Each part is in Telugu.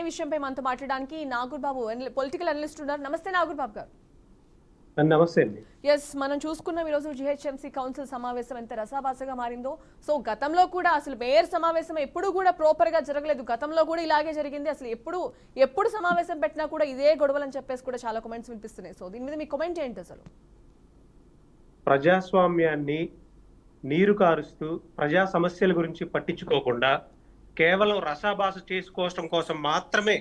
విషయంపై మనతో మాట్లాడడానికి నాగూర్ బాబు పొలిటికల్ అనలిస్ట్ ఉన్నారు. నమస్తే నాగూర్ బాబు గారు. నమస్తే అండి. ఎస్, మనం చూసుకున్నాం ఈరోజు జిహెచ్ఎంసీ కౌన్సిల్ సమావేశం ఎంత రసాభాసగా మారిందో. సో గతంలో కూడా అసలు మేయర్ సమావేశం ఎప్పుడు కూడా ప్రాపర్ గా జరగలేదు. గతంలో కూడా ఇలాగే జరిగింది. అసలు ఎప్పుడు సమావేశం పెట్టినా కూడా ఇదే గొడవలని చెప్పేసి కూడా చాలా కామెంట్స్ వినిపిస్తున్నాయి. సో దీని మీద మీ కామెంట్ ఏంటి? అసలు ప్రజాస్వామ్యాన్ని నీరు కారుస్తూ ప్రజా సమస్యల గురించి పట్టించుకోకుండా కేవలం రసాభాస చేసుకోవడం కోసం మాత్రమే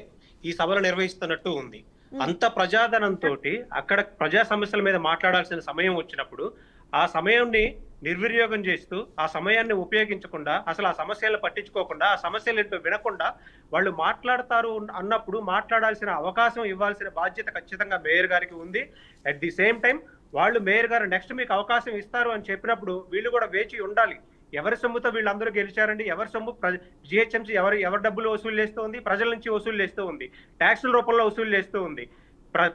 ఈ సభలు నిర్వహిస్తున్నట్టు ఉంది. అంత ప్రజాధనంతో అక్కడ ప్రజా సమస్యల మీద మాట్లాడాల్సిన సమయం వచ్చినప్పుడు ఆ సమయాన్ని నిర్వినియోగం చేస్తూ ఆ సమయాన్ని ఉపయోగించకుండా అసలు ఆ సమస్యలను పట్టించుకోకుండా ఆ సమస్యలు ఏంటో వినకుండా వాళ్ళు మాట్లాడతారు అన్నప్పుడు మాట్లాడాల్సిన అవకాశం ఇవ్వాల్సిన బాధ్యత ఖచ్చితంగా మేయర్ గారికి ఉంది. అట్ ది సేమ్ టైం వాళ్ళు మేయర్ గారు నెక్స్ట్ మీకు అవకాశం ఇస్తారు అని చెప్పినప్పుడు వీళ్ళు కూడా వేచి ఉండాలి. ఎవరి సొమ్ముతో వీళ్ళందరూ గెలిచారండి? ఎవరి సొమ్ము? జిహెచ్ఎంసీ ఎవరి డబ్బులు వసూలు చేస్తూ ఉంది? ప్రజల నుంచి వసూలు చేస్తూ ఉంది, ట్యాక్సుల రూపంలో వసూలు చేస్తూ ఉంది,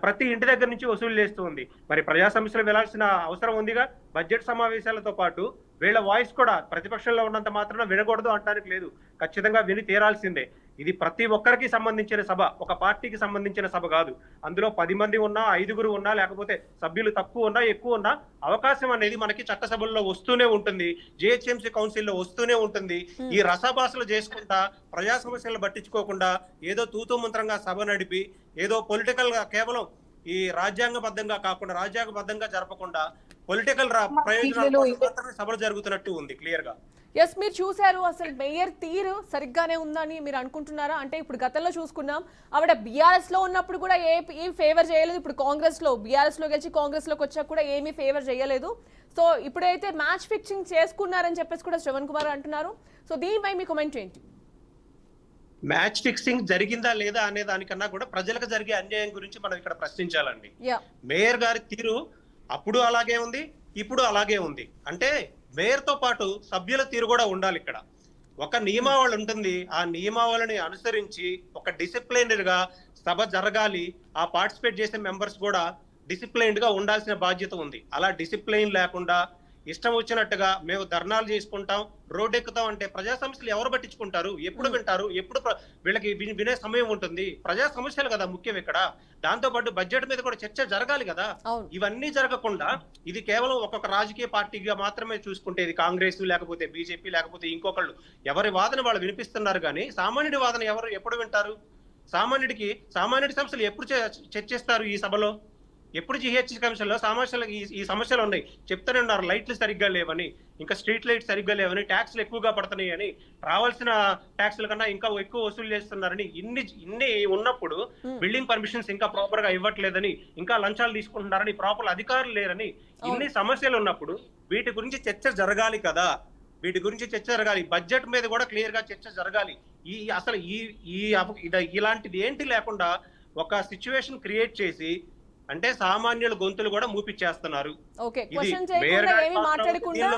ప్రతి ఇంటి దగ్గర నుంచి వసూలు చేస్తూ ఉంది. మరి ప్రజా సమస్యలు వెళ్లాల్సిన అవసరం ఉందిగా. బడ్జెట్ సమావేశాలతో పాటు వీళ్ళ వాయిస్ కూడా ప్రతిపక్షంలో ఉన్నంత మాత్రాన వినకూడదు అంటానికి లేదు, ఖచ్చితంగా విని తీరాల్సిందే. ఇది ప్రతి ఒక్కరికి సంబంధించిన సభ, ఒక పార్టీకి సంబంధించిన సభ కాదు. అందులో 10 మంది ఉన్నా, 5గురు ఉన్నా, లేకపోతే సభ్యులు తక్కువ ఉన్నా ఎక్కువ ఉన్నా అవకాశం అనేది మనకి చట్టసభల్లో వస్తూనే ఉంటుంది, జిహెచ్ఎంసీ కౌన్సిల్లో వస్తూనే ఉంటుంది. ఈ రసాభాసలు చేసుకుంటా ప్రజా సమస్యలను పట్టించుకోకుండా ఏదో తూతూ మంత్రంగా సభ నడిపి ఏదో పొలిటికల్ గా కేవలం ఈ రాజ్యాంగబద్ధంగా కాకుండా రాజ్యాంగబద్ధంగా జరపకుండా పొలిటికల్ ప్రయోజనాలు మాత్రమే సభలు జరుగుతున్నట్టు ఉంది క్లియర్ గా. ఎస్, మీరు చూసారు అసలు మేయర్ తీరు సరిగ్గానే ఉందని మీరు అనుకుంటున్నారా? అంటే ఇప్పుడు గతంలో చూసుకున్నాం, ఆవిడ బీఆర్ఎస్ లో ఉన్నప్పుడు కూడా ఏం ఫేవర్ చేయలేదు. ఇప్పుడు కాంగ్రెస్ లో బీఆర్ఎస్ లో గెలిచి కాంగ్రెస్ లోకి వచ్చాక కూడా ఏమీ ఫేవర్ చేయలేదు. సో ఇప్పుడైతే మ్యాచ్ ఫిక్సింగ్ చేసుకున్నారని చెప్పేసి కూడా శ్రవణ్ కుమార్ అంటున్నారు. సో దీనిపై మీ కామెంట్ ఏంటి? మ్యాచ్ ఫిక్సింగ్ జరిగిందా లేదా అనే దానికన్నా కూడా ప్రజలకు జరిగే అన్యాయం గురించి మనం ఇక్కడ ప్రశ్నించాలండి. మేయర్ గారి తీరు అప్పుడు అలాగే ఉంది, ఇప్పుడు అలాగే ఉంది. అంటే మేయర్ తో పాటు సభ్యుల తీరు కూడా ఉండాలి. ఇక్కడ ఒక నియమావళి ఉంటుంది, ఆ నియమావళిని అనుసరించి ఒక డిసిప్లైనర్ గా సభ జరగాలి. ఆ పార్టిసిపేట్ చేసే మెంబర్స్ కూడా డిసిప్లైన్డ్ గా ఉండాల్సిన బాధ్యత ఉంది. అలా డిసిప్లైన్ లేకుండా ఇష్టం వచ్చినట్టుగా మేము ధర్నాలు చేసుకుంటాం, రోడ్డు ఎక్కుతాం అంటే ప్రజా సమస్యలు ఎవరు పట్టించుకుంటారు? ఎప్పుడు వింటారు? ఎప్పుడు వీళ్ళకి వినే సమయం ఉంటుంది? ప్రజా సమస్యలు కదా ముఖ్యం ఇక్కడ. దాంతో పాటు బడ్జెట్ మీద కూడా చర్చ జరగాలి కదా. ఇవన్నీ జరగకుండా ఇది కేవలం ఒక్కొక్క రాజకీయ పార్టీగా మాత్రమే చూసుకుంటే, ఇది కాంగ్రెస్ లేకపోతే బీజేపీ లేకపోతే ఇంకొకళ్ళు ఎవరి వాదన వాళ్ళు వినిపిస్తున్నారు కానీ సామాన్యుడి వాదన ఎవరు ఎప్పుడు వింటారు? సామాన్యుడి సమస్యలు ఎప్పుడు చర్చిస్తారు ఈ సభలో? ఎప్పుడు జిహెచ్ కమిషన్ లో ఈ సమస్యలు ఉన్నాయి చెప్తూనే ఉన్నారు. లైట్లు సరిగ్గా లేవని, ఇంకా స్ట్రీట్ లైట్స్ సరిగ్గా లేవని, ట్యాక్స్లు ఎక్కువగా పడుతున్నాయి అని, రావాల్సిన ట్యాక్స్ల కన్నా ఇంకా ఎక్కువ వసూలు చేస్తున్నారని, ఇన్ని ఉన్నప్పుడు బిల్డింగ్ పర్మిషన్స్ ఇంకా ప్రాపర్ గా ఇవ్వట్లేదని, ఇంకా లంచాలు తీసుకుంటున్నారని, ప్రాపర్ అధికారులు లేరని, ఇన్ని సమస్యలు ఉన్నప్పుడు వీటి గురించి చర్చ జరగాలి కదా. వీటి గురించి చర్చ జరగాలి. బడ్జెట్ మీద కూడా క్లియర్ గా చర్చ జరగాలి. అసలు ఇలాంటిది ఏంటి లేకుండా ఒక సిచ్యువేషన్ క్రియేట్ చేసి అంటే సామాన్యుల గొంతులు కూడా మూపిచ్చేస్తున్నారు. ఓకే, క్వశ్చన్ చేయకుండా ఏమీ మాట్లాడకుండా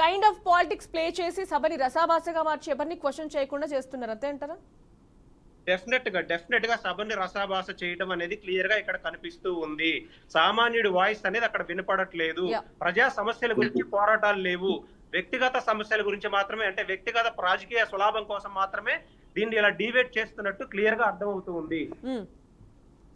కైండ్ ఆఫ్ పాలిటిక్స్ ప్లే చేసి సభని రసాభాసగా మార్చి ఎవరిని క్వశ్చన్ చేయకుండా చేస్తున్నారు, అంతే అంటారా? డెఫినెట్ గా సభని రసాభాస చేయడం అనేది క్లియర్ గా ఇక్కడ కనిపిస్తూ ఉంది. సామాన్యుడి వాయిస్ అనేది అక్కడ వినపడట్లేదు. ప్రజా సమస్యల గురించి పోరాటాలు లేవు. వ్యక్తిగత సమస్యల గురించి మాత్రమే, అంటే వ్యక్తిగత రాజకీయ సులాభం కోసం మాత్రమే దీన్ని ఇలా డివేట్ చేస్తున్నట్టు క్లియర్ గా అర్థమవుతూ ఉంది.